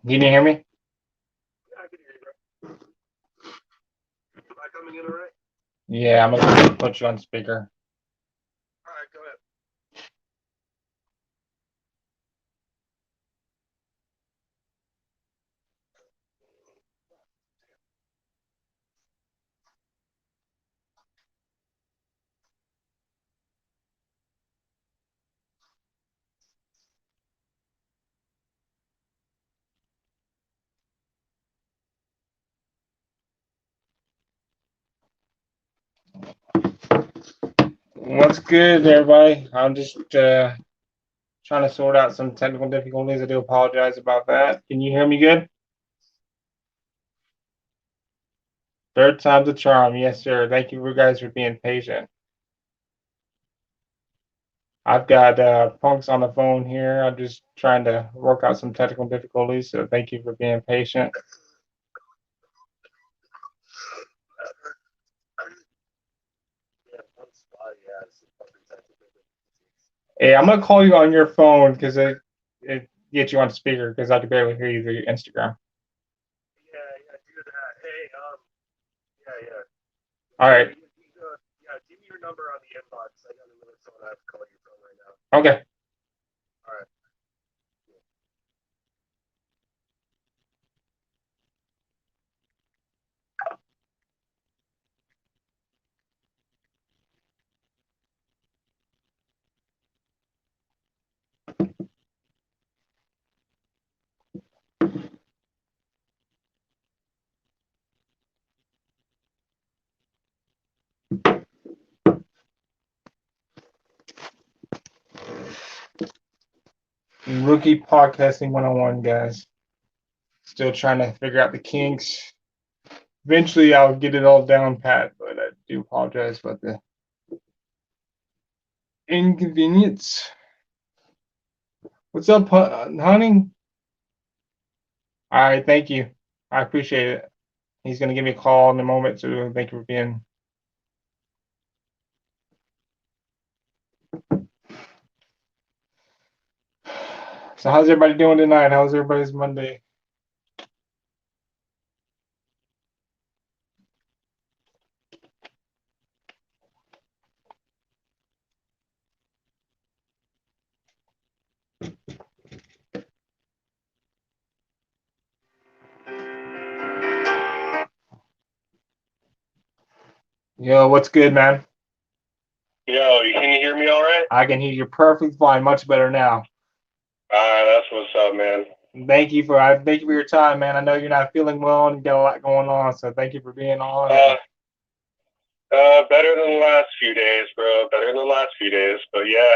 Can you hear me? Yeah, I can hear you, bro. Am I coming in all right? Yeah, I'm gonna put you on speaker. All right, go ahead. What's good, everybody? I'm just trying to sort out some technical difficulties. I do apologize about that. Can you hear me good? Third time's a charm. Yes, sir. Thank you guys for being patient. I've got Punks on the phone here. I'm just trying to work out some technical difficulties, so thank you for being patient. Yeah, yeah, it's fucking technical. Hey, I'm gonna call you on your phone because it gets you on speaker because I can barely hear you through your Instagram. Yeah, do that. Hey, yeah. All Yeah, right. yeah, give me your number on the inbox. I got another phone I have to call you from right now. Okay. All right. Rookie podcasting 101, guys. Still trying to figure out the kinks. Eventually, I'll get it all down pat, but I do apologize about the inconvenience. What's up, honey? All right, thank you. I appreciate it. He's gonna give me a call in a moment, so thank you for being. So, how's everybody doing tonight? How's everybody's Monday? Yo, what's good, man? Yo, can you hear me all right? I can hear you perfectly fine, much better now. That's what's up, man. Thank you for your time, man. I know you're not feeling well and you got a lot going on, so thank you for being on. Better than the last few days, bro. Better than the last few days, but yeah,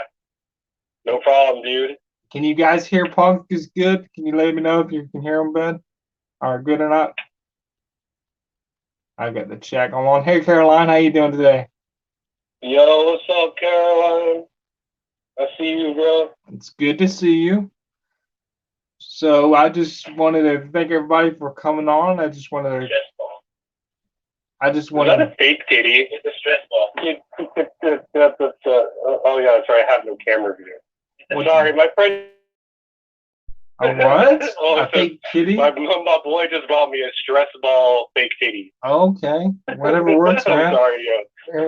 no problem, dude. Can you guys hear Punk is good? Can you let me know if you can hear him, bud? Are good or not? I got the check on. Hey, Caroline, how you doing today? Yo, what's up, Caroline? I see you, bro. It's good to see you. So I just wanted to thank everybody for coming on. I just wanted to. Is that a fake titty? It's a stress ball. Oh yeah, that's right. I have no camera view. Sorry, my friend. A what? Oh, A fake titty? My boy just bought me a stress ball fake titty. Okay, whatever works, man. I'm sorry, yeah.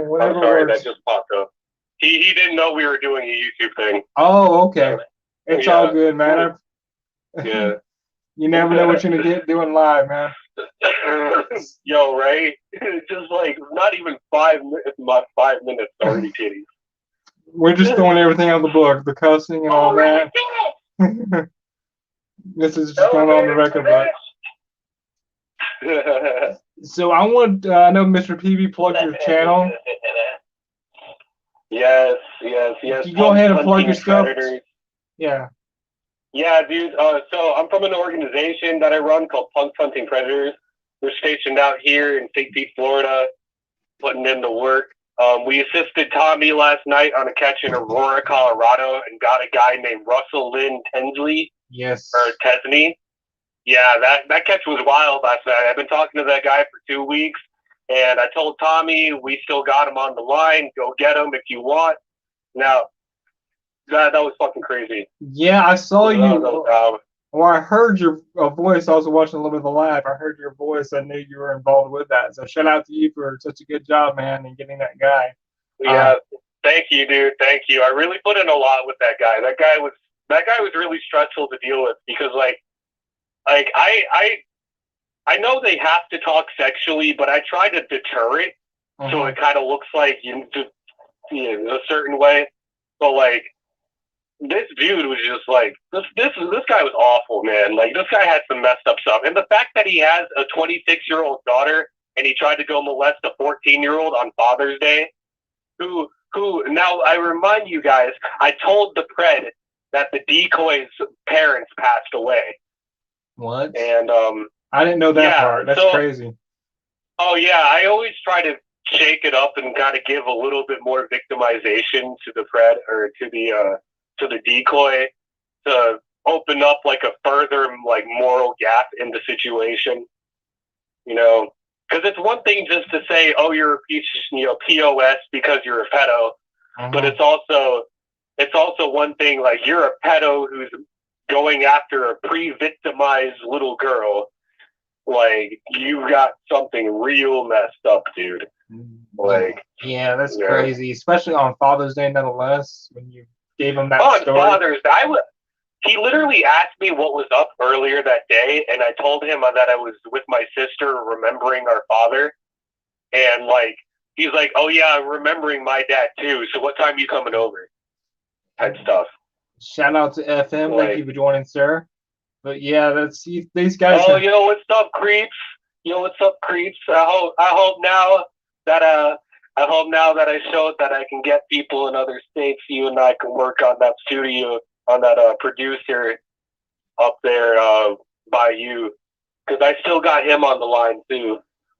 Whatever I'm sorry, works. that just popped up. He didn't know we were doing a YouTube thing. Oh, okay. It's all good, man. Yeah. You never know what you're gonna get doing live, man. Yo, right? Just like not even 5 minutes already titties. We're just throwing everything out the book, the cussing and all that. This is just going on the record, but. So I want, I know Mr. PB plugged your channel. Yes. You go ahead and plug your stuff. Yeah. Yeah, dude. So I'm from an organization that I run called Punk Hunting Predators. We're stationed out here in St. Pete, Florida, putting in the work. We assisted Tommy last night on a catch in Aurora, Colorado, and got a guy named Russell Lynn Tensley. Yes. Or Tesney. Yeah, that catch was wild last night. I've been talking to that guy for 2 weeks, and I told Tommy we still got him on the line. Go get him if you want. Now, that was fucking crazy. Yeah, I saw you. Well, I heard your voice. I was watching a little bit of the live. I heard your voice. I knew you were involved with that. So shout out to you for such a good job, man, and getting that guy. Yeah, thank you, dude. Thank you. I really put in a lot with that guy. That guy was really stressful to deal with because I know they have to talk sexually, but I try to deter it so it kind of looks like a certain way. But like this dude was just like this guy was awful, man. Like this guy had some messed up stuff, and the fact that he has a 26-year-old daughter and he tried to go molest a 14-year-old on Father's Day. Who now I remind you guys, I told the pred that the decoy's parents passed away. What? And I didn't know that part. That's crazy. Oh yeah, I always try to shake it up and kind of give a little bit more victimization to the pred or to the decoy to open up like a further like moral gap in the situation. You know, because it's one thing just to say, "Oh, you're a piece, POS because you're a pedo," but it's also one thing like you're a pedo who's going after a pre-victimized little girl. Like you got something real messed up, dude. Like yeah, that's crazy, especially on Father's Day, nonetheless. When you gave him that on story. Father's Day, he literally asked me what was up earlier that day, and I told him that I was with my sister remembering our father. And like he's like, "Oh yeah, I'm remembering my dad too. So what time are you coming over?" Type stuff. Shout out to FM. Thank you for joining, sir. But yeah, these guys. Oh, you know what's up, creeps? I hope now that I showed that I can get people in other states. You and I can work on that studio, on that producer up there by you, because I still got him on the line too.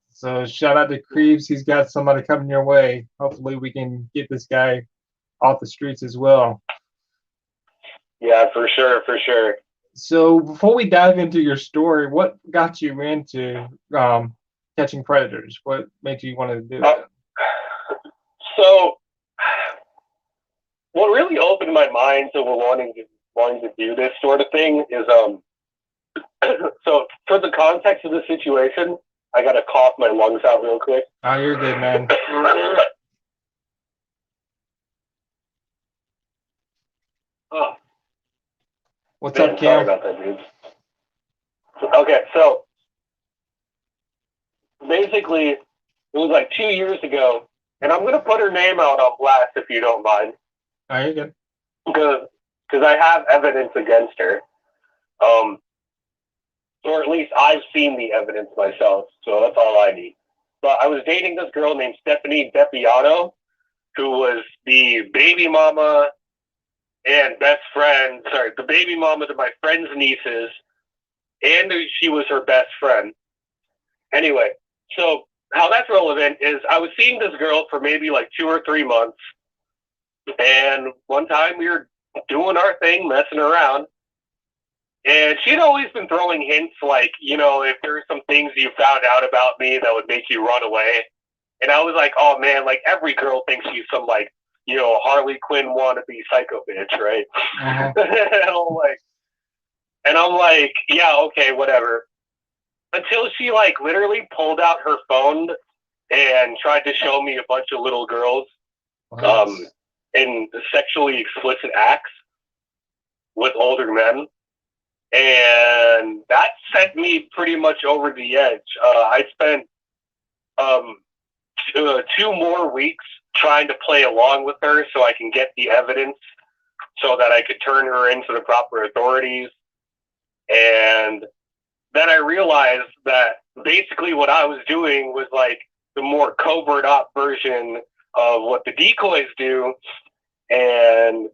So shout out to Creeps. He's got somebody coming your way. Hopefully we can get this guy off the streets as well. Yeah, for sure. So before we dive into your story, what got you into catching predators? What made you want to do it? So what really opened my mind to wanting to do this sort of thing is so for the context of the situation, I gotta cough my lungs out real quick. Oh, you're good, man. Oh. What's up, Cam? Sorry about that, dude. Okay, so basically, it was like 2 years ago, and I'm gonna put her name out on blast if you don't mind. Oh, you're good. Because I have evidence against her, or at least I've seen the evidence myself, so that's all I need. But I was dating this girl named Stephanie Depiano, who was the baby mama and best friend, the baby mama to my friend's nieces, and she was her best friend. Anyway, so how that's relevant is I was seeing this girl for maybe like 2 or 3 months, and one time we were doing our thing, messing around, and she'd always been throwing hints like, if there were some things you found out about me that would make you run away. And I was like, oh man, like every girl thinks she's some like, Harley Quinn wannabe psycho bitch, right? and I'm like, yeah, okay, whatever. Until she like literally pulled out her phone and tried to show me a bunch of little girls in sexually explicit acts with older men. And that sent me pretty much over the edge. I spent 2 more weeks trying to play along with her so I can get the evidence so that I could turn her into the proper authorities. And then I realized that basically what I was doing was like the more covert op version of what the decoys do. And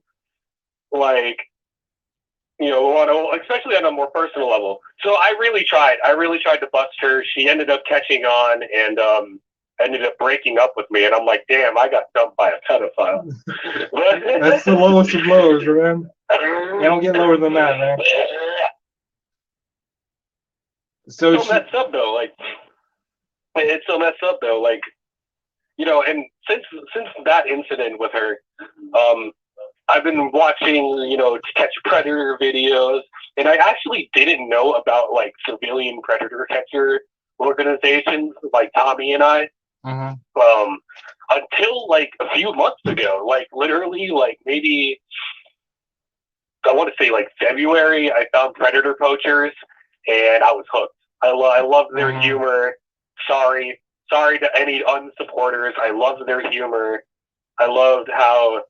like, especially on a more personal level. So I really tried to bust her. She ended up catching on and ended up breaking up with me. And I'm like, damn, I got dumped by a pedophile. That's the lowest of lows, man. You don't get lower than that, man. So it's so messed up though. Like, it's so messed up though. Like, and since that incident with her, I've been watching, To Catch a Predator videos, and I actually didn't know about like civilian predator catcher organizations like Tommy and I, until like a few months ago. Like literally, like maybe I want to say like February. I found Predator Poachers, and I was hooked. I love their humor. Sorry to any unsupporters. I love their humor. I loved how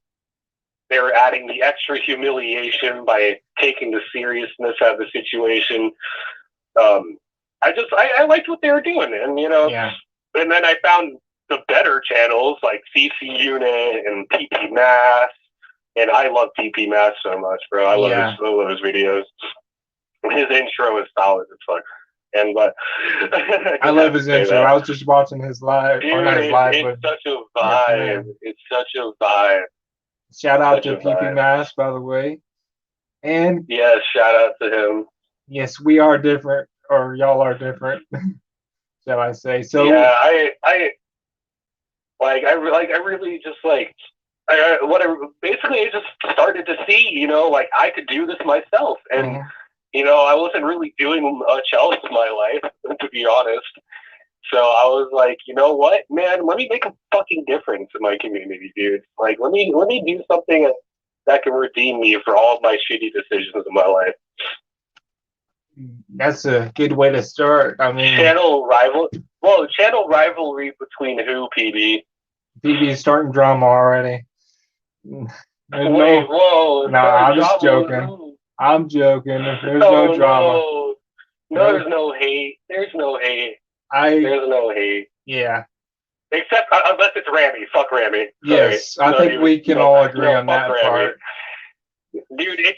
they were adding the extra humiliation by taking the seriousness out of the situation. I liked what they were doing, and and then I found the better channels like CC Unit and PP Mass, and I love PP Mass so much, bro. I love his videos. His intro is solid as fuck. I love his intro. I was just watching his live. Dude, it's such a vibe. It's such a vibe. Shout out to PP Mass, by the way. And yes, shout out to him. Yes, we are different, or y'all are different, shall I say? So yeah, I really just like basically I just started to see, like I could do this myself, and I wasn't really doing much else in my life, to be honest. So I was like, you know what, man, let me make a fucking difference in my community, dude. Like, let me do something that can redeem me for all of my shitty decisions in my life. That's a good way to start. I mean, channel rivalry between who, PB? PB is starting drama already. Whoa. No, I'm just joking. I'm joking. There's no drama. No, there's no hate. There's no hate. There's no hate. Yeah. Except unless it's Rami. Fuck Rami. Yes, I think we can all agree on that part. Dude, I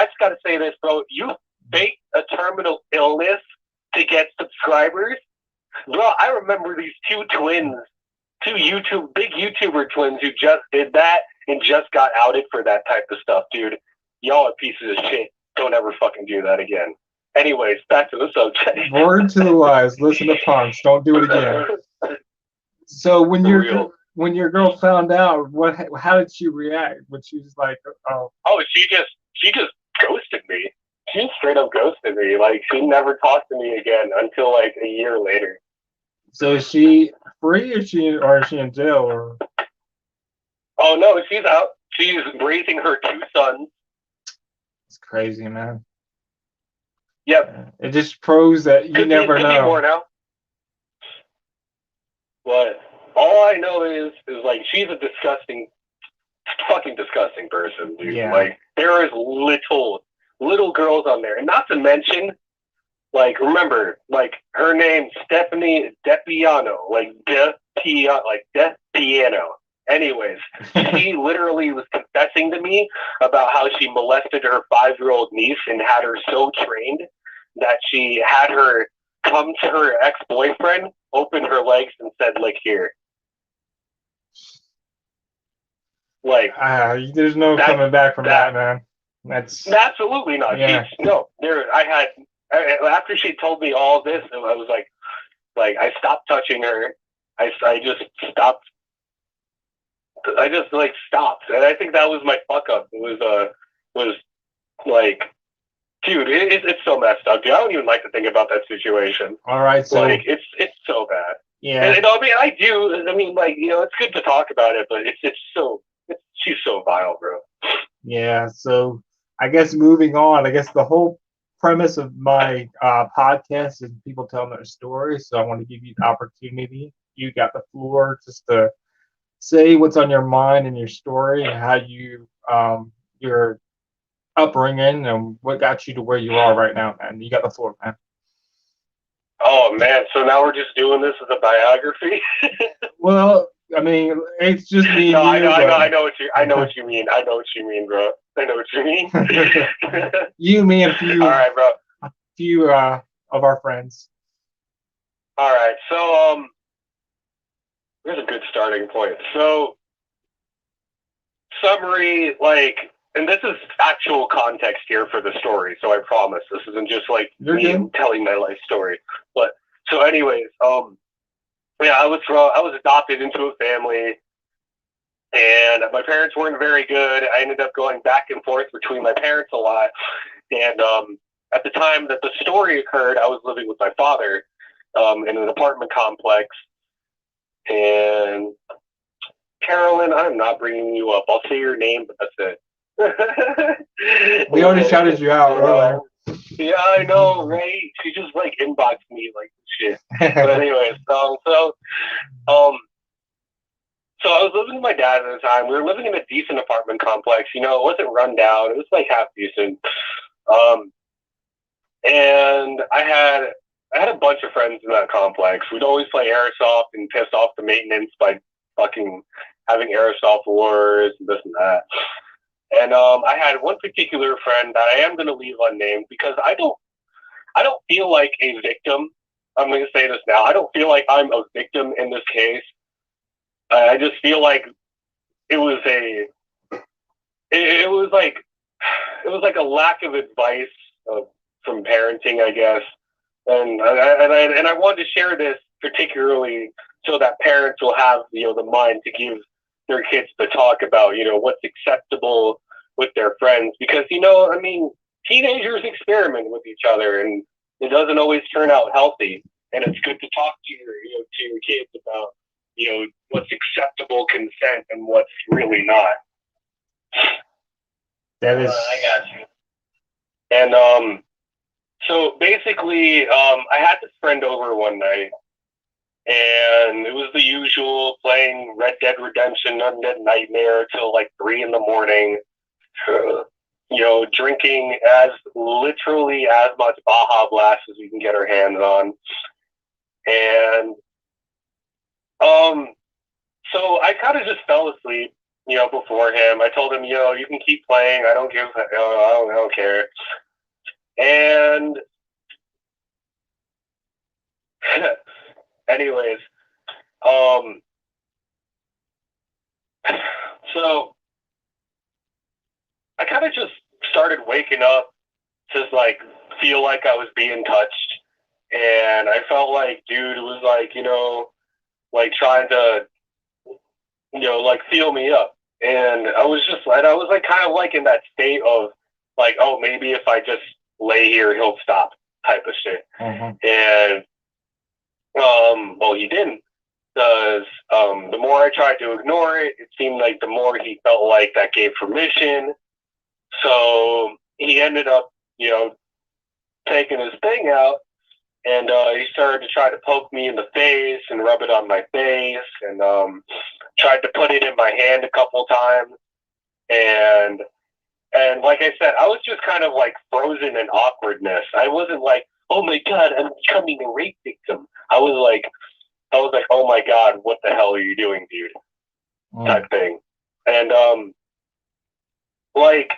just gotta say this, bro. You fake a terminal illness to get subscribers, bro. I remember these two big YouTuber twins who just did that and just got outed for that type of stuff, dude. Y'all are pieces of shit. Don't ever fucking do that again. Anyways, back to the subject. Word to the wise. Listen to Punch. Don't do it again. So when your girl found out, how did she react? When she was like, oh, she just ghosted me. She straight up ghosted me. Like, she never talked to me again until like a year later. So is she free, or is she in jail? Or? Oh no, she's out. She's raising her 2 sons. It's crazy, man. Yep. It just proves that you never know. More now. But all I know is like she's a fucking disgusting person, dude. Yeah. Like there is little girls on there, and not to mention, like remember, like her name's Stephanie Depiano, like Death Piano. Anyways, she literally was confessing to me about how she molested her 5-year-old niece and had her so trained that she had her come to her ex-boyfriend, open her legs, and said, "Lick here." Like, there's no coming back from that, man. That's absolutely not. Yeah. After she told me all this, I was like I stopped touching her. I just stopped. I just stopped, and I think that was my fuck up. It was like, dude, it's so messed up, dude. I don't even like to think about that situation. All right, so like it's so bad. Yeah, and I mean, I do. I mean, like it's good to talk about it, but she's so vile, bro. Yeah, so I guess moving on. I guess the whole premise of my podcast is people telling their stories. So I want to give you the opportunity. You got the floor just to say what's on your mind and your story and how you your upbringing and what got you to where you are right now, man. You got the floor, man. Oh man, so now we're just doing this as a biography? Well, I mean, it's just me. No, I know what you mean, bro. I know what you mean. You, me, and a few. All right, bro. A few of our friends. All right, so here's a good starting point. So, summary, and this is actual context here for the story, so I promise this isn't just me telling my life story. But so, anyways, yeah, I was adopted into a family. And my parents weren't very good. I ended up going back and forth between my parents a lot. And at the time that the story occurred, I was living with my father in an apartment complex. And Carolyn, I'm not bringing you up. I'll say your name, but that's it. We already shouted you out earlier. Yeah, I know, right? She just like inboxed me like shit. But anyways, so I was living with my dad at the time. We were living in a decent apartment complex. You know, it wasn't run down. It was like half decent. And I had a bunch of friends in that complex. We'd always play airsoft and piss off the maintenance by fucking having airsoft wars and this and that. And I had one particular friend that I am going to leave unnamed because I don't feel like a victim. I'm going to say this now. I don't feel like I'm a victim in this case. I just feel like it was it was like a lack of advice from parenting, I guess. And I wanted to share this particularly so that parents will have the mind to give their kids the talk about what's acceptable with their friends, because I mean, teenagers experiment with each other and it doesn't always turn out healthy, and it's good to talk to your kids about what's acceptable consent and what's really not. That is. I got you. And so basically, I had this friend over one night, and it was the usual, playing Red Dead Redemption Undead Nightmare till like 3 a.m. Drinking literally as much Baja Blast as we can get our hands on. And so I kind of just fell asleep, before him. I told him, you can keep playing. I don't I don't care. And anyways, so I kind of just started waking up to like feel like I was being touched, and I felt like dude was like like trying to like feel me up, and I was like kind of like in that state of like, oh, maybe if I just lay here he'll stop type of shit. And well, he didn't, because the more I tried to ignore it, it seemed like the more he felt like that gave permission. So he ended up, taking his thing out, and he started to try to poke me in the face and rub it on my face, and tried to put it in my hand a couple times. And like I said, I was just kind of like frozen in awkwardness. I wasn't like, oh my God, I'm becoming a rape victim. I was like, oh my God, what the hell are you doing, dude? Type thing. And like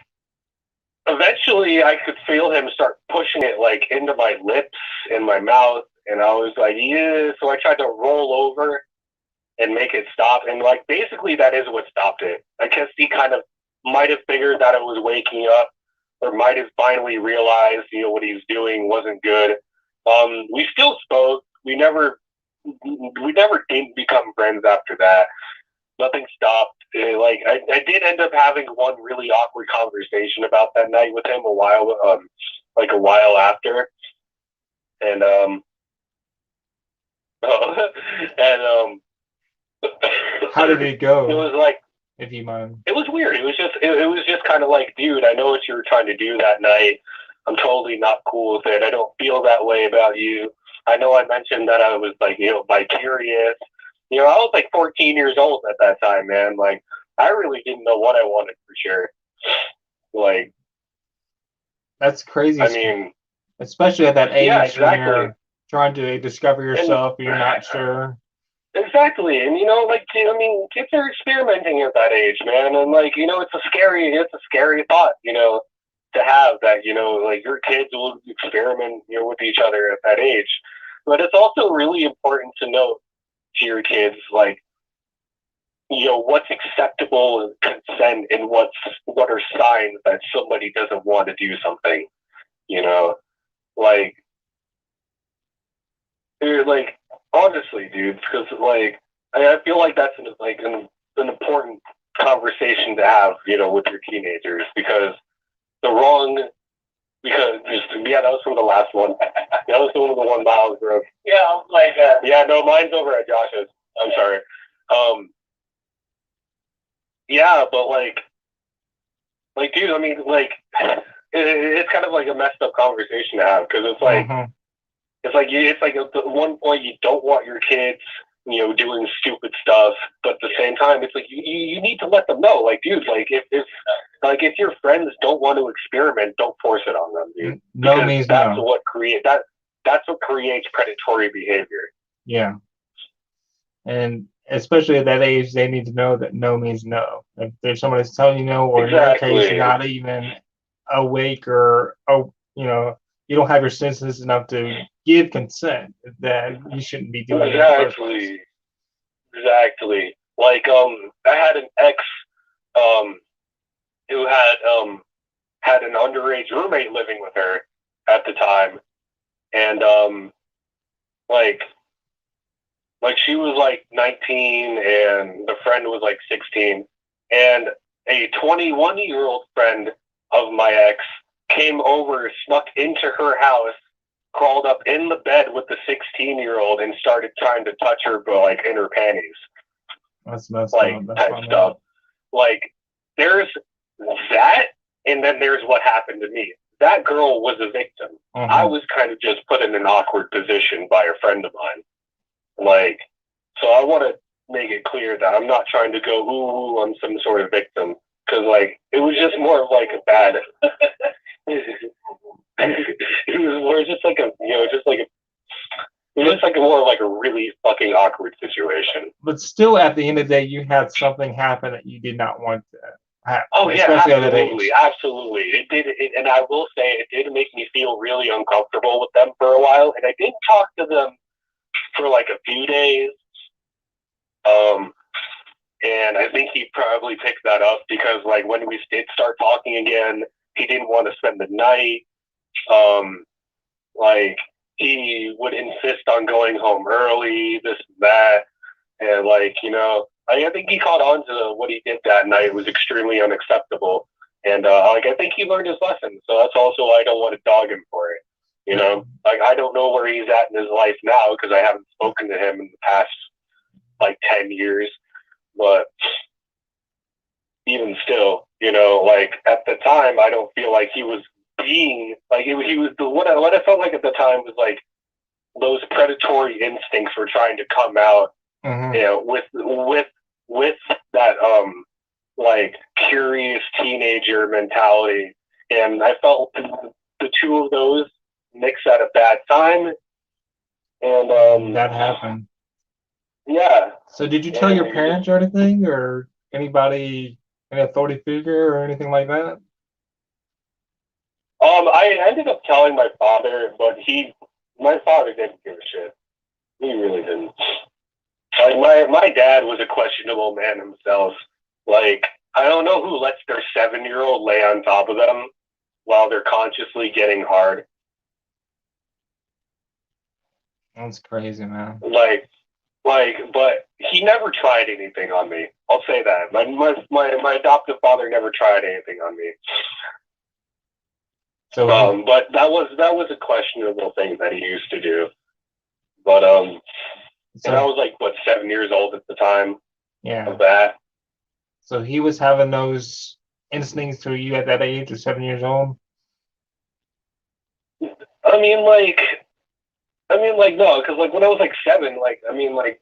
eventually I could feel him start pushing it like into my lips and my mouth, and I was like, yeah. So I tried to roll over and make it stop, and like basically that is what stopped it. I guess he kind of might have figured that I was waking up, or might have finally realized what he was doing wasn't good. We still spoke. We never didn't become friends after that. Nothing stopped. Like I did end up having one really awkward conversation about that night with him a while after, and and how did it go? It was like, if you mind. It was weird. It was just kind of like, dude, I know what you were trying to do that night. I'm totally not cool with it. I don't feel that way about you. I know I mentioned that I was like, bi-curious. I was like 14 years old at that time, man. Like, I really didn't know what I wanted for sure. Like, that's crazy. I mean, especially at that age, yeah, exactly. When you're trying to discover yourself, you're not sure. Exactly. And kids are experimenting at that age, man. And like, it's a scary thought, to have that, like your kids will experiment, with each other at that age. But it's also really important to note to your kids, like, what's acceptable consent and what are signs that somebody doesn't want to do something, like, honestly, dude, because like I feel like that's an important conversation to have, with your teenagers, because that was from the last one. That was one of the one Miles broke. Yeah, like that. Yeah, no, mine's over at Josh's. I'm sorry. Yeah, but like, dude, I mean, like, it's kind of like a messed up conversation to have, because it's like, it's like at one point you don't want your kids, doing stupid stuff, but at the same time, it's like you need to let them know, like, dude, like if your friends don't want to experiment, don't force it on them, dude. No Because means that's no. that's what creates predatory behavior. Yeah. And especially at that age, they need to know that no means no. If there's someone that's telling you no, or in your case, Exactly. you're not even awake, or you don't have your senses enough to give consent, that you shouldn't be doing it in the first place. Exactly. Like, I had an ex, who had an underage roommate living with her at the time, and like she was like 19 and the friend was like 16, and a 21-year-old friend of my ex came over, snuck into her house, crawled up in the bed with the 16-year-old, and started trying to touch her, but like in her panties. That's messed like up. type stuff. Like, there's that, and then there's what happened to me. That girl was a victim. I was kind of just put in an awkward position by a friend of mine. Like, so I want to make it clear that I'm not trying to go, ooh, I'm some sort of victim, because like it was just more of like a bad. It was more just like a, it was just like more like a really fucking awkward situation. But still, at the end of the day, you had something happen that you did not want to happen. Oh yeah, especially absolutely, absolutely. It did, and I will say it did make me feel really uncomfortable with them for a while, and I didn't talk to them for like a few days. And I think he probably picked that up, because like when we did start talking again, he didn't want to spend the night. Like, he would insist on going home early, this and that, and like, I think he caught on to what he did that night was extremely unacceptable, and like I think he learned his lesson. So that's also why I don't want to dog him for it. Like, I don't know where he's at in his life now, because I haven't spoken to him in the past like 10 years. But even still, like at the time, I don't feel like he was being like he was what I felt like at the time was like those predatory instincts were trying to come out, with that like curious teenager mentality, and I felt the two of those mix at a bad time, and that happened. Yeah. So did you tell your parents or anything, or anybody, an authority figure or anything like that? I ended up telling my father, but my father didn't give a shit. He really didn't. Like, my dad was a questionable man himself. Like, I don't know who lets their 7-year-old lay on top of them while they're consciously getting hard. That's crazy, man. But he never tried anything on me. I'll say that. My adoptive father never tried anything on me. So, but that was a questionable thing that he used to do. But and I was like, what, 7 years old at the time. Yeah. Of that. So he was having those instincts to you at that age of 7 years old? I mean, no, because like when I was like 7, like, I mean, like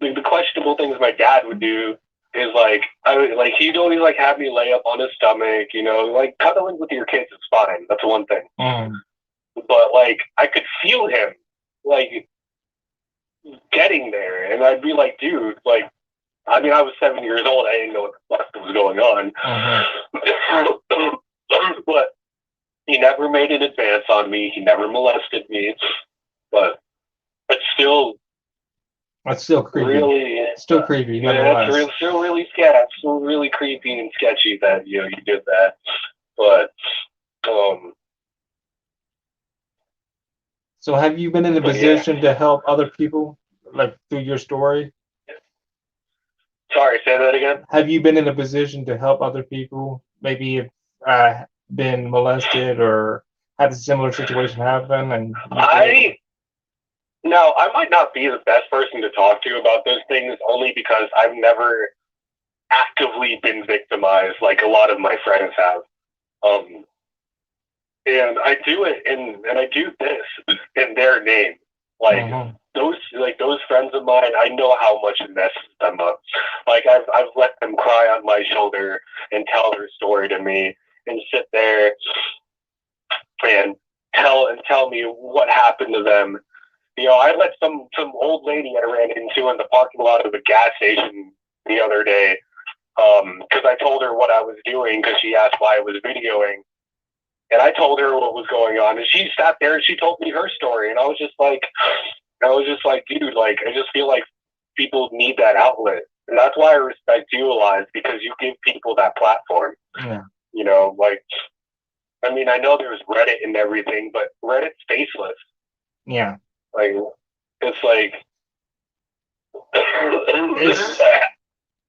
the questionable things my dad would do is like, he'd always like have me lay up on his stomach, like cuddling with your kids is fine. That's one thing. But like, I could feel him like getting there, and I'd be like, dude, like, I mean, I was 7 years old. I didn't know what the fuck was going on. But he never made an advance on me. He never molested me. But it's still. That's still creepy. Really, still creepy. Yeah, it's still really sketchy. It's still really creepy and sketchy that you did that. But So have you been in a position to help other people, like through your story? Sorry, say that again. Have you been in a position to help other people, maybe have been molested or had a similar situation happen? And Now, I might not be the best person to talk to about those things only because I've never actively been victimized like a lot of my friends have. And I do it and I do this in their name. Like those friends of mine, I know how much it messes them up. Like I've let them cry on my shoulder and tell their story to me and sit there and tell me what happened to them. You know, I let some old lady I ran into in the parking lot of a gas station the other day because I told her what I was doing because she asked why I was videoing, and I told her what was going on, and she sat there and she told me her story, and I was just like, dude, like I just feel like people need that outlet, and that's why I respect you a lot, is because you give people that platform. Yeah. You know, like I mean, I know there's Reddit and everything, but Reddit's faceless. Yeah. Like, it's like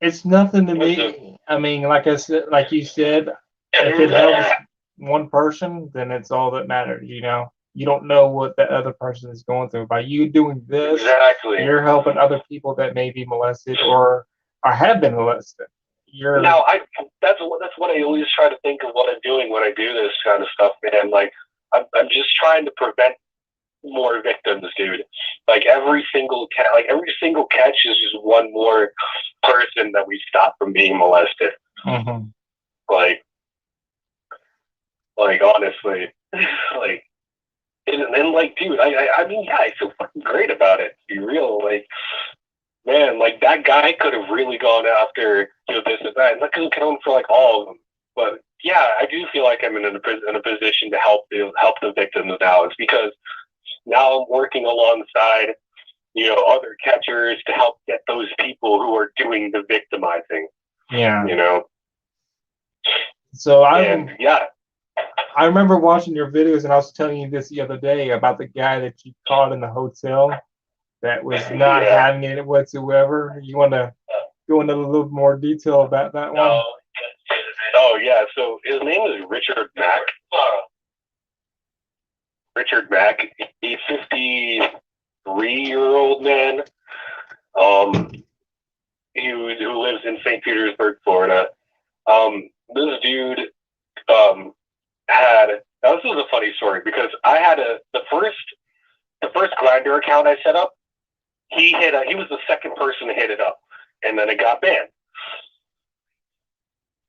it's nothing to me. I mean, like I said, like you said, if it helps one person, then it's all that matters. You know, you don't know what the other person is going through. By you doing this, exactly, you're helping other people that may be molested or have been molested. Now, that's what I always try to think of what I'm doing when I do this kind of stuff, man. Like, I'm just trying to prevent more victims, dude. Like every single catch is just one more person that we stop from being molested. Mm-hmm. Like honestly, like, and like, dude, I mean, yeah, I feel fucking great about it. To be real, like, man, like that guy could have really gone after this and that, and that could count for like all of them. But yeah, I do feel like I'm in a position to help the victims now. It's because now I'm working alongside, other catchers to help get those people who are doing the victimizing. Yeah. So yeah. I remember watching your videos, and I was telling you this the other day about the guy that you caught in the hotel that was not having it whatsoever. You want to go into a little more detail about that one? Oh yeah. So his name is Richard Mack. Richard Mack. He's 53-year-old man. Who lives in St. Petersburg, Florida. This dude had. Now this is a funny story because I had the first Grindr account I set up. He was the second person to hit it up, and then it got banned.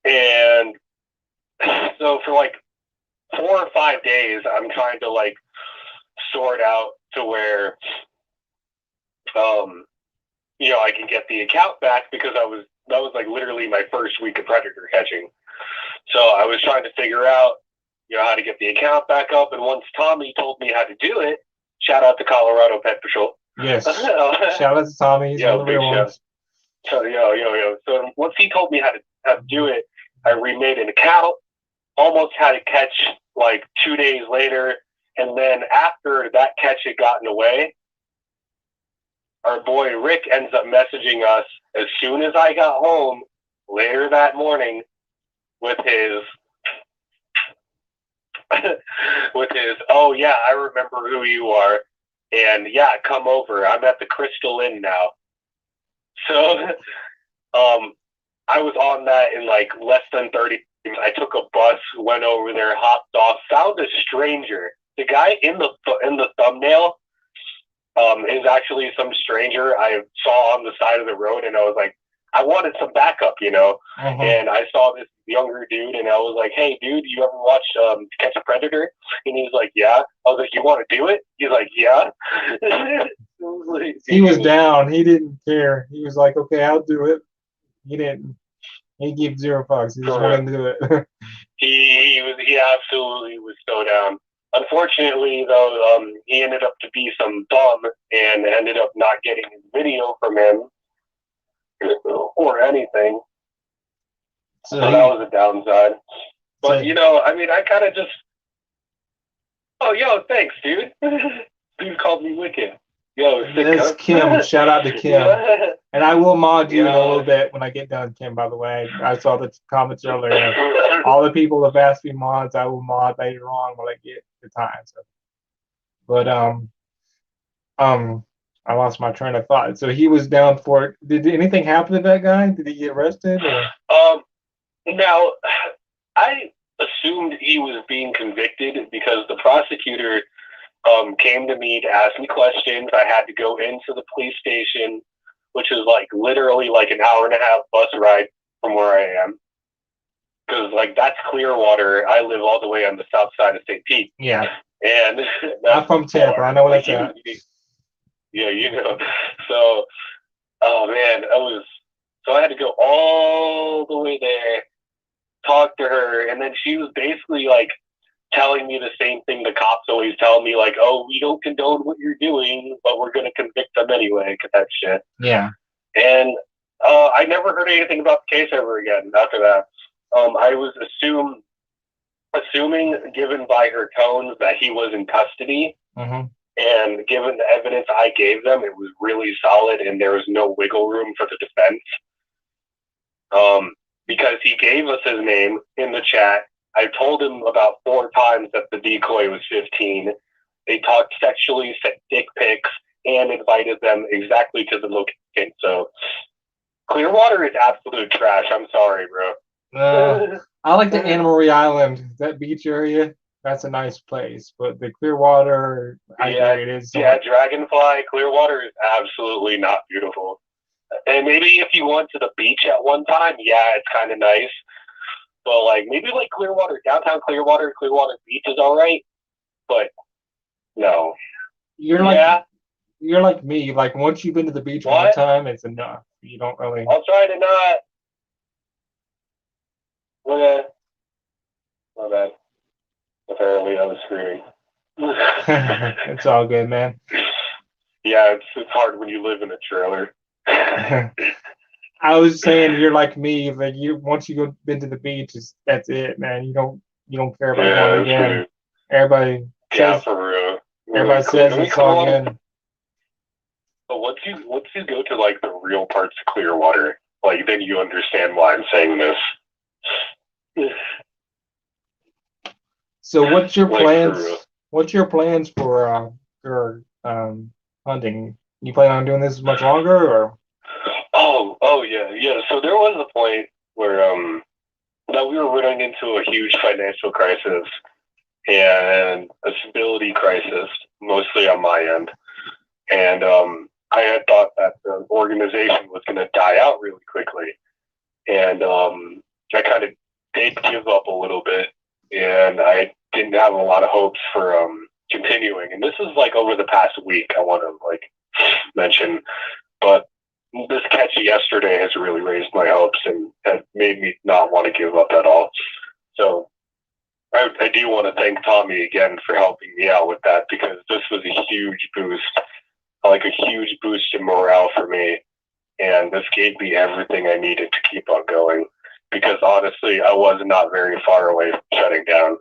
And so for like 4 or 5 days, I'm trying to like sort out to where, I can get the account back because that was like literally my first week of predator catching. So I was trying to figure out, how to get the account back up. And once Tommy told me how to do it, shout out to Colorado Pet Patrol. Yes. Shout out to Tommy. He's one of the real ones. So, So once he told me how to do it, I remade an account, almost had a catch like 2 days later. And then after that catch had gotten away, our boy Rick ends up messaging us as soon as I got home later that morning with his, oh yeah, I remember who you are. And yeah, come over. I'm at the Crystal Inn now. So, I was on that in like less than 30 minutes. I took a bus, went over there, hopped off, found a stranger. The guy in the thumbnail is actually some stranger I saw on the side of the road, and I was like, I wanted some backup, Mm-hmm. And I saw this younger dude, and I was like, hey, dude, you ever watch Catch a Predator? And he's like, yeah. I was like, you want to do it? He's like, yeah. He was down. He didn't care. He was like, okay, I'll do it. He didn't. He gave 0 fucks. He just wanted to do it. He absolutely was so down. Unfortunately, though, he ended up to be some bum and ended up not getting a video from him or anything. So that was a downside. But, I mean, I kind of just, oh, yo, thanks, dude. Dude called me wicked. Yo, sick, That's huh? Kim. Shout out to Kim. Yeah. And I will mod you in a Yeah. little bit when I get done, Kim, by the way. I saw the comments earlier. All the people have asked me mods. I will mod later on when I get the time. So. But I lost my train of thought. So he was down for it. Did anything happen to that guy? Did he get arrested? Or? Now, I assumed he was being convicted because the prosecutor came to me to ask me questions. I had to go into the police station, which is like literally like an hour and a half bus ride from where I am. Because like that's Clearwater. I live all the way on the south side of St. Pete. Yeah. And I'm from Tampa. I know where that's at. Yeah, you know. So, oh man, I had to go all the way there, talk to her, and then she was basically like telling me the same thing the cops always tell me, like, oh, we don't condone what you're doing, but we're going to convict them anyway, because that shit. Yeah. And I never heard anything about the case ever again after that. I was assuming, given by her tones, that he was in custody. Mm-hmm. And given the evidence I gave them, it was really solid and there was no wiggle room for the defense. Because he gave us his name in the chat. I told him about 4 times that the decoy was 15. They talked sexually, sent dick pics, and invited them exactly to the location. So Clearwater is absolute trash. I'm sorry, bro. I like the Anna Marie Island, that beach area. That's a nice place. But the Clearwater, I agree, it is. Yeah, Dragonfly, Clearwater is absolutely not beautiful. And maybe if you went to the beach at one time, yeah, it's kind of nice. But like maybe like Clearwater, downtown Clearwater Beach is all right. But no. You're like me. Like once you've been to the beach one time, it's enough. You don't really. I'll try to not. Okay. My bad. Apparently I was screaming. It's all good, man. Yeah, it's hard when you live in a trailer. I was saying you're like me. Like once you been to the beach, that's it, man. You don't care about going again. True. Everybody says, for real. Everybody says it's all good. But once you go to like the real parts of Clearwater, like then you understand why I'm saying this. So what's your plans? What's your plans for hunting? You plan on doing this much longer, or? Oh yeah. So there was a point where that we were running into a huge financial crisis and a stability crisis, mostly on my end, and I had thought that the organization was going to die out really quickly, and I kind of did give up a little bit, and I didn't have a lot of hopes for continuing. And this is like over the past week, I want to like mention, but this catch yesterday has really raised my hopes and has made me not want to give up at all. So I do want to thank Tommy again for helping me out with that, because this was a huge boost, like a huge boost in morale for me. And this gave me everything I needed to keep on going, because honestly, I was not very far away from shutting down.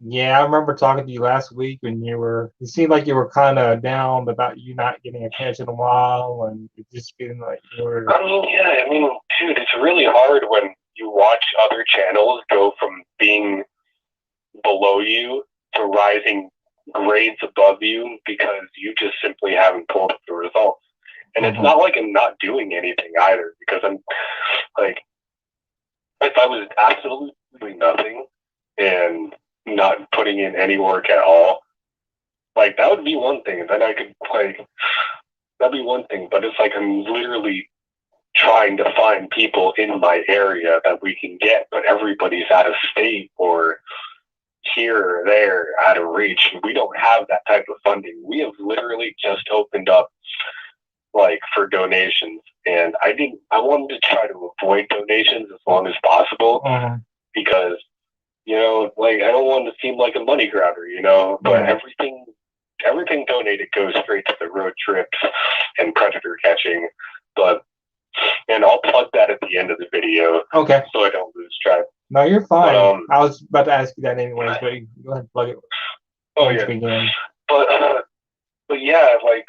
Yeah, I remember talking to you last week when it seemed like you were kind of down about you not getting a catch in a while, and it just feeling like you were. Dude, it's really hard when you watch other channels go from being below you to rising grades above you because you just simply haven't pulled up the results. And it's not like I'm not doing anything either, because I'm like, if I was absolutely doing nothing and not putting in any work at all, like that would be one thing. Then I could that'd be one thing. But it's like I'm literally trying to find people in my area that we can get, but everybody's out of state or here or there, out of reach. And we don't have that type of funding. We have literally just opened up like for donations, and I wanted to try to avoid donations as long as possible, because like I don't want to seem like a money grabber, but everything donated goes straight to the road trips and predator catching. And I'll plug that at the end of the video, okay, so I don't lose track. No, you're fine. I was about to ask you that anyways, but go ahead and plug it. Oh yeah. But yeah, like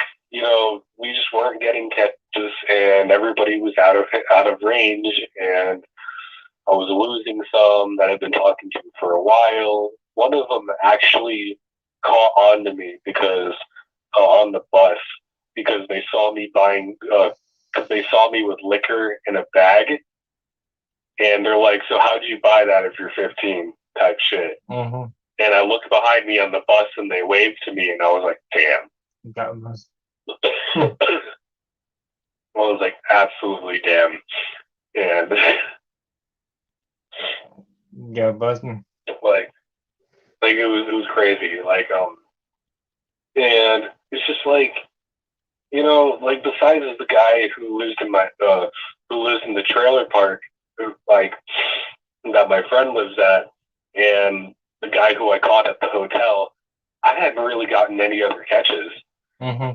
getting catches, and everybody was out of range, and I was losing some that I've been talking to for a while. One of them actually caught on to me because on the bus because they saw me buying. They saw me with liquor in a bag, and they're like, "So how'd you buy that if you're 15?" type shit. Mm-hmm. And I looked behind me on the bus, and they waved to me, and I was like, "Damn." That was I was like, absolutely damn. And buzzing. like it was crazy. And it's just like, like besides the guy who lives in the trailer park, that my friend lives at, and the guy who I caught at the hotel, I hadn't really gotten any other catches. Mm-hmm.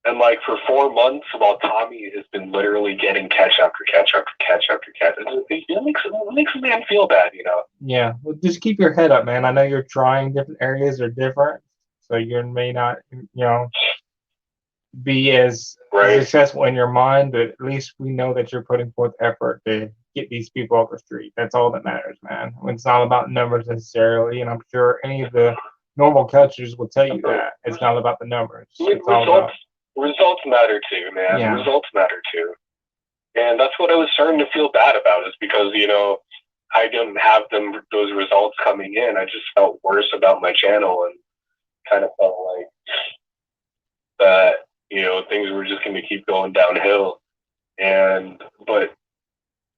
And like for 4 months, while Tommy has been literally getting catch after catch after catch after catch, it makes a man feel bad, Yeah, well, just keep your head up, man. I know you're trying, different areas are different, so you may not, be as Right. successful in your mind, but at least we know that you're putting forth effort to get these people off the street. That's all that matters, man. It's not about numbers necessarily, and I'm sure any of the normal catchers will tell you that. It's not about the numbers. It's all about Results matter too, man. Yeah. Results matter too. And that's what I was starting to feel bad about, is because, I didn't have those results coming in. I just felt worse about my channel and kind of felt like that, things were just going to keep going downhill. But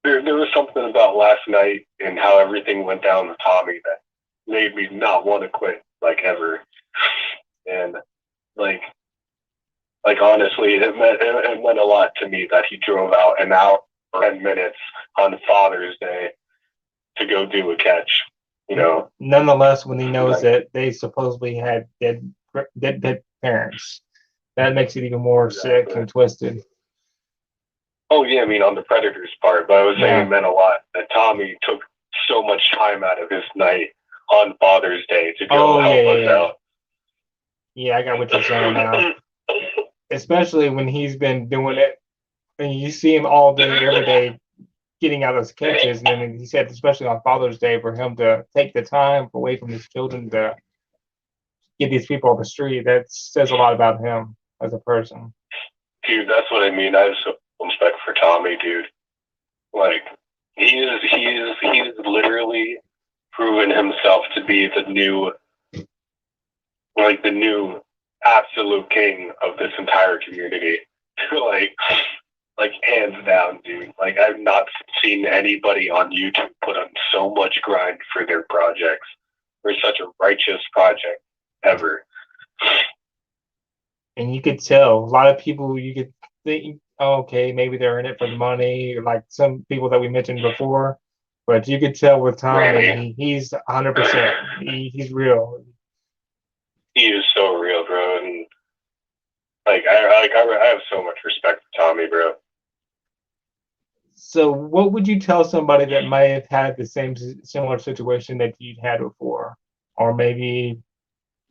there was something about last night and how everything went down with Tommy that made me not want to quit, ever. And honestly, it meant a lot to me that he drove out an hour, 10 minutes on Father's Day to go do a catch, Nonetheless, when he knows that they supposedly had dead parents, that makes it even more sick and twisted. Oh yeah, I mean on the Predators' part, but I was saying it meant a lot that Tommy took so much time out of his night on Father's Day to go help us out. Yeah, I got what you're saying now. Especially when he's been doing it, and you see him all day, every day, getting out those catches. And then he said, especially on Father's Day, for him to take the time away from his children to get these people off the street, that says a lot about him as a person. Dude, that's what I mean. I have so much respect for Tommy, dude. He's literally proven himself to be the new absolute king of this entire community. Hands down, dude. I've not seen anybody on YouTube put on so much grind for their projects, for such a righteous project ever. And you could tell a lot of people, you could think, oh, okay, maybe they're in it for the money, like some people that we mentioned before. But you could tell with Tommy, he's 100%. He's real. He is so real, bro. And I have so much respect for Tommy, bro. So, what would you tell somebody that might have had the similar situation that you'd had before, or maybe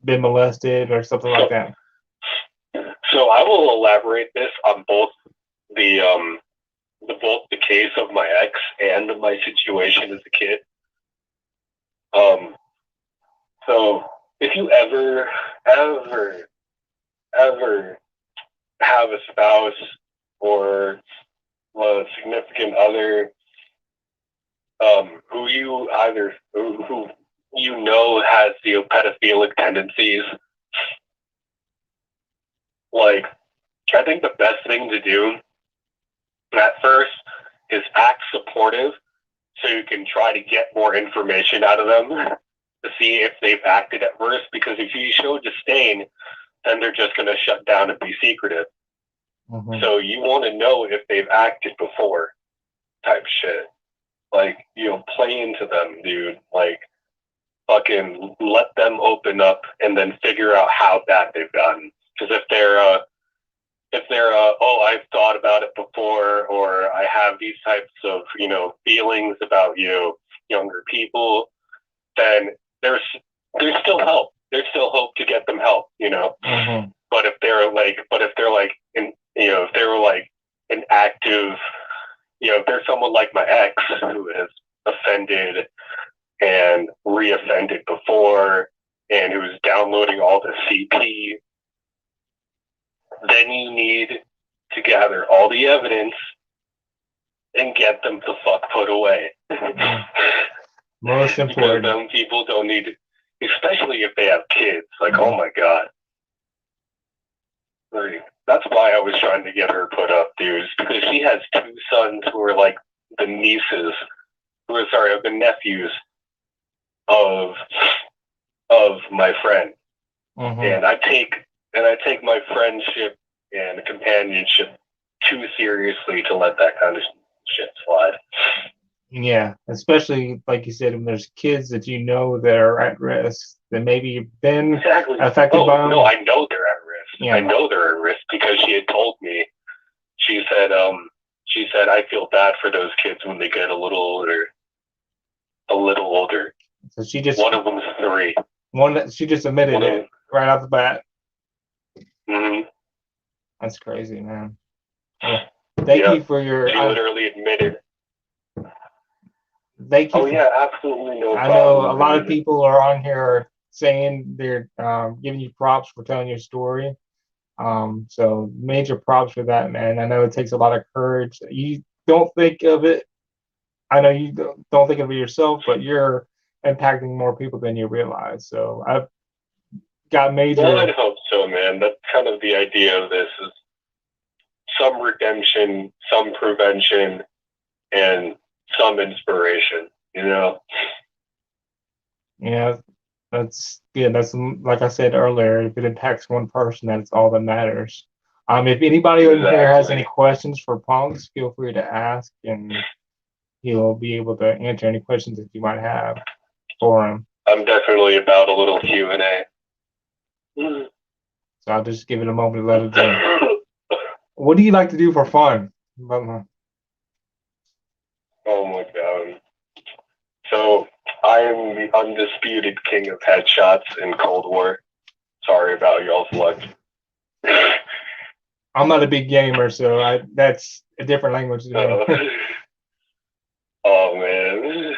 been molested or something like that? So I will elaborate this on both the case of my ex and my situation as a kid. So if you ever have a spouse or a significant other who has pedophilic tendencies, I think the best thing to do at first is act supportive so you can try to get more information out of them to see if they've acted at first, because if you show disdain, then they're just going to shut down and be secretive. Mm-hmm. So you want to know if they've acted before, type shit. Play into them, dude. Fucking let them open up and then figure out how bad they've gotten. Because if they're oh, I've thought about it before, or I have these types of, feelings about, younger people, then there's still help. There's still hope to get them help, Mm-hmm. But if they're like, in, if they were like an active, if there's someone like my ex who has offended and reoffended before, and who's downloading all the CP, then you need to gather all the evidence and get them the fuck put away. Most Because important. them people don't need, especially if they have kids. Like, oh my god. Like, that's why I was trying to get her put up, dude. Because she has two sons who are like the nephews of my friend. Mhm. And I take my friendship and companionship too seriously to let that kind of shit slide. Yeah, especially like you said, when there's kids that you know that are at risk, that maybe you've been Exactly. affected by them. No, I know they're at risk. Yeah. I know they're at risk because she had told me. She said, I feel bad for those kids when they get a little older. So she just One of them's 3. she just admitted One of it right off the bat. Mm-hmm. That's crazy, man. Well, thank you for your. She literally admitted. Thank you. Oh yeah, absolutely no problem. I know a lot of people are on here are saying they're giving you props for telling your story. So major props for that, man. I know it takes a lot of courage. You don't think of it. I know you don't think of it yourself, but you're impacting more people than you realize. So I've got major. Well, I'd hope so, man. That's kind of the idea of this: is some redemption, some prevention, and some inspiration. Yeah, that's good. That's like I said earlier. If it impacts one person, that's all that matters. If anybody in here has any questions for Punks, feel free to ask, and he'll be able to answer any questions that you might have for him. I'm definitely about a little Q&A. So I'll just give it a moment to let it do. What do you like to do for fun? Oh my god. So I am the undisputed king of headshots in Cold War. Sorry about y'all's luck. I'm not a big gamer, so that's a different language to me. Oh man.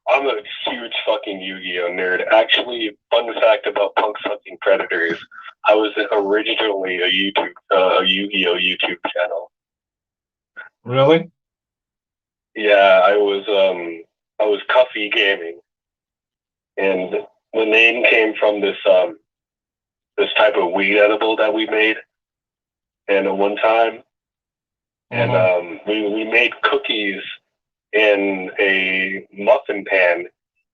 I'm a huge fucking Yu-Gi-Oh nerd. Actually, fun fact about Punks Hunting Predators: I was originally a Yu-Gi-Oh YouTube channel. Really? Yeah, I was Cuffy Gaming, and the name came from this type of weed edible that we made, and at one time, and we made cookies in a muffin pan,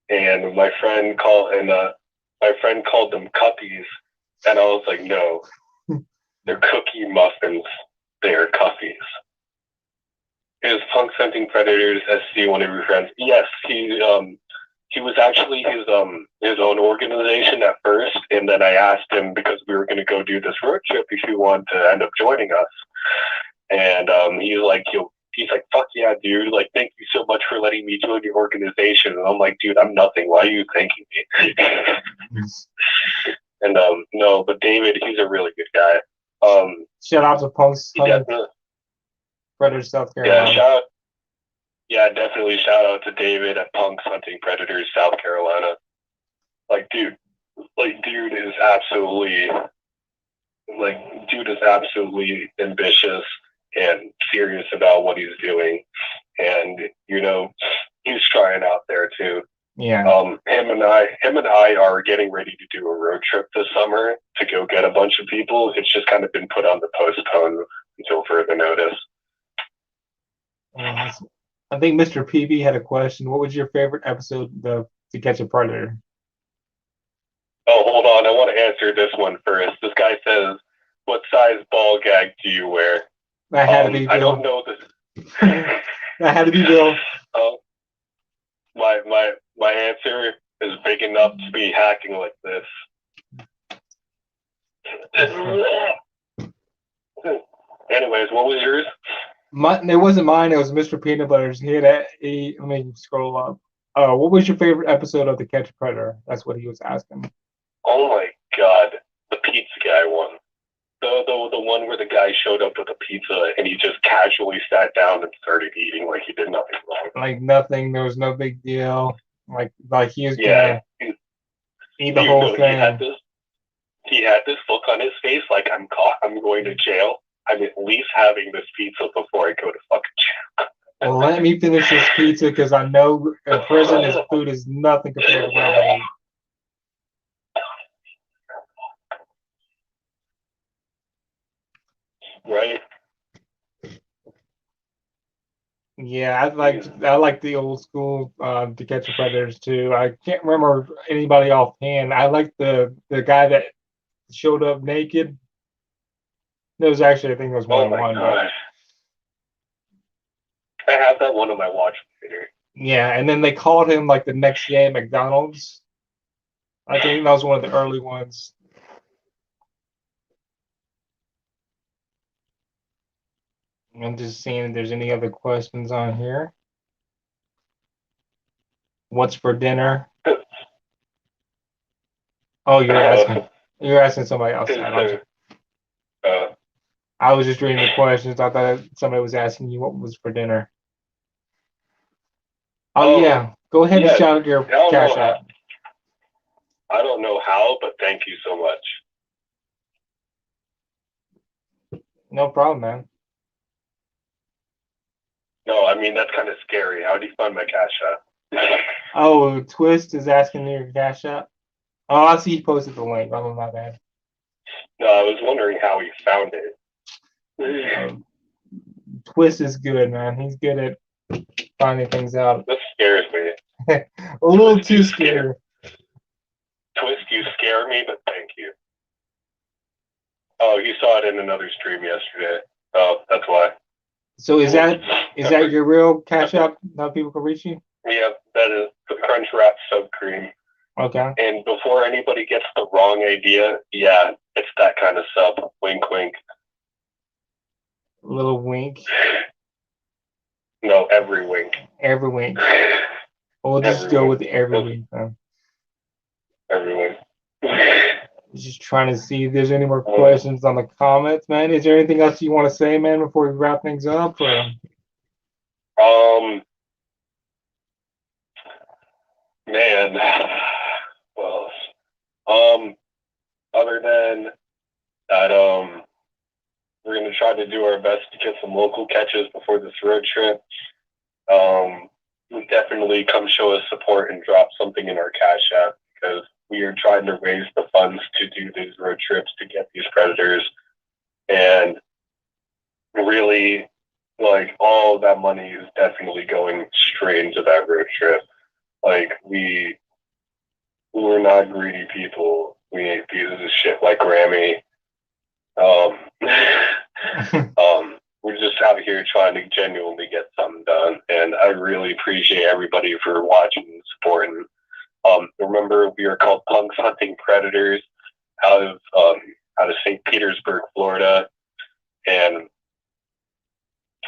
and my friend called them cuppies, and I was like, no, they're cookie muffins, they're cuffies. It was Punks Hunting Predators SC, one of your friends. Yes, he was actually his own organization at first, and then I asked him, because we were going to go do this road trip, if he wanted to end up joining us. And he's like, fuck yeah, dude. Like, thank you so much for letting me join your organization. And I'm like, dude, I'm nothing. Why are you thanking me? And no, but David, he's a really good guy. Shout out to Punks Hunting Predators, South Carolina. Definitely shout out to David at Punks Hunting Predators, South Carolina. Dude is absolutely ambitious and serious about what he's doing, and he's trying out there too. Yeah. Him and I are getting ready to do a road trip this summer to go get a bunch of people. It's just kind of been put on the postpone until further notice. I think Mr. PB had a question. What was your favorite episode of To Catch a Predator? Oh, hold on. I want to answer this one first. This guy says, "What size ball gag do you wear?" That had to be Bill. I don't know this. That had to be Bill. My answer is big enough to be hacking like this. Anyways, what was yours? It wasn't mine. It was Mr. Peanut Butter's. Let me scroll up. What was your favorite episode of To Catch a Predator? That's what he was asking. Oh my god. one where the guy showed up with a pizza and he just casually sat down and started eating like he did nothing wrong. Like nothing. There was no big deal. Like he was Yeah, gonna eat the whole he had thing. this look on his face like I'm caught, I'm going to jail. I'm at least having this pizza before I go to fucking jail. Well, let me finish this pizza because I know in prison his food is nothing compared to what I eat. Right? Yeah, I like the old school To Catch a Predators too. I can't remember anybody offhand. I like the guy that showed up naked. It was actually I think it was Oh one on my one, but god. I have that one on my watch later. yeah. And then they called him like the next day at McDonald's. I think that was one of the early ones. I'm just seeing if there's any other questions on here. What's for dinner? Oh, you're asking somebody else. I was just reading the questions. I thought somebody was asking you what was for dinner. Oh yeah, go ahead and shout out your cash app. I don't know how, but thank you so much. No problem, man. No, I mean that's kind of scary. How do you find my cash app? Oh, Twist is asking your cash app. Oh, I see he posted the link. Oh, my bad. No, I was wondering how he found it. Twist is good, man. He's good at finding things out. That scares me. A little too scared. Twist, you scare me, but thank you. Oh, you saw it in another stream yesterday. Oh, that's why. So is that your real cash app? How people can reach you? Yeah, that is the Crunchwrap Sub Cream. Okay. And before anybody gets the wrong idea, yeah, it's that kind of sub. Wink, wink. Little wink. No, every wink. Every wink. We'll just go with every wink, though. Every wink. Just trying to see if there's any more questions on the comments, man. Is there anything else you want to say, man, before we wrap things up? Or? Man, well, other than that, we're gonna try to do our best to get some local catches before this road trip. Definitely come show us support and drop something in our cash app because we are trying to raise the funds to do these road trips to get these predators, and really, like all of that money is definitely going straight into that road trip. Like we're not greedy people. We ain't pieces of shit like Grammy. We're just out here trying to genuinely get something done, and I really appreciate everybody for watching and supporting. Remember, we are called Punks Hunting Predators out of St. Petersburg, Florida, and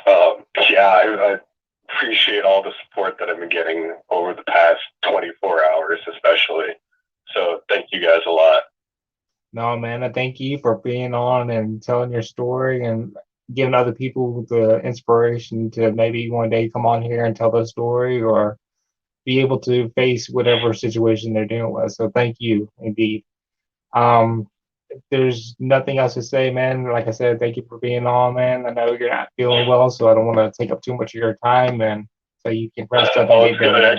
I appreciate all the support that I've been getting over the past 24 hours, especially. So thank you guys a lot. No, man, I thank you for being on and telling your story and giving other people the inspiration to maybe one day come on here and tell their story or be able to face whatever situation they're dealing with. So thank you indeed. If there's nothing else to say, man, like I said, thank you for being on, man. I know you're not feeling well, so I don't want to take up too much of your time, and so you can rest up and get better.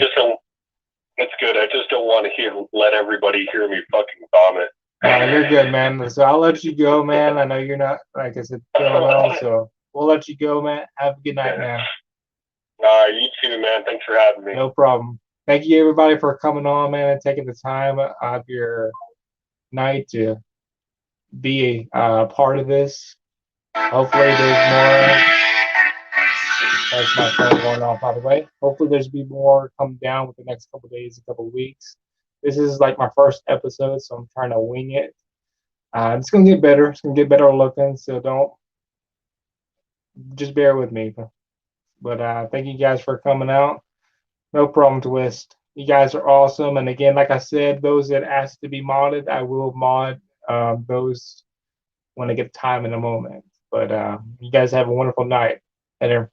It's good. I just don't want to let everybody hear me fucking vomit. No, you're good, man. So I'll let you go, man. I know you're not, like I said, feeling well, so we'll let you go, man. Have a good night, man. You too, man. Thanks for having me. No problem. Thank you, everybody, for coming on, man, and taking the time out of your night to be a part of this. Hopefully there's more. That's my phone going off, by the way. Hopefully there's be more come down with the next couple days, a couple weeks. This is like my first episode, so I'm trying to wing it. It's gonna get better. It's gonna get better looking, so don't just bear with me. But thank you guys for coming out. No problem, Twist. You guys are awesome. And again, like I said, those that asked to be modded, I will mod those when I get time in a moment. But you guys have a wonderful night. Later.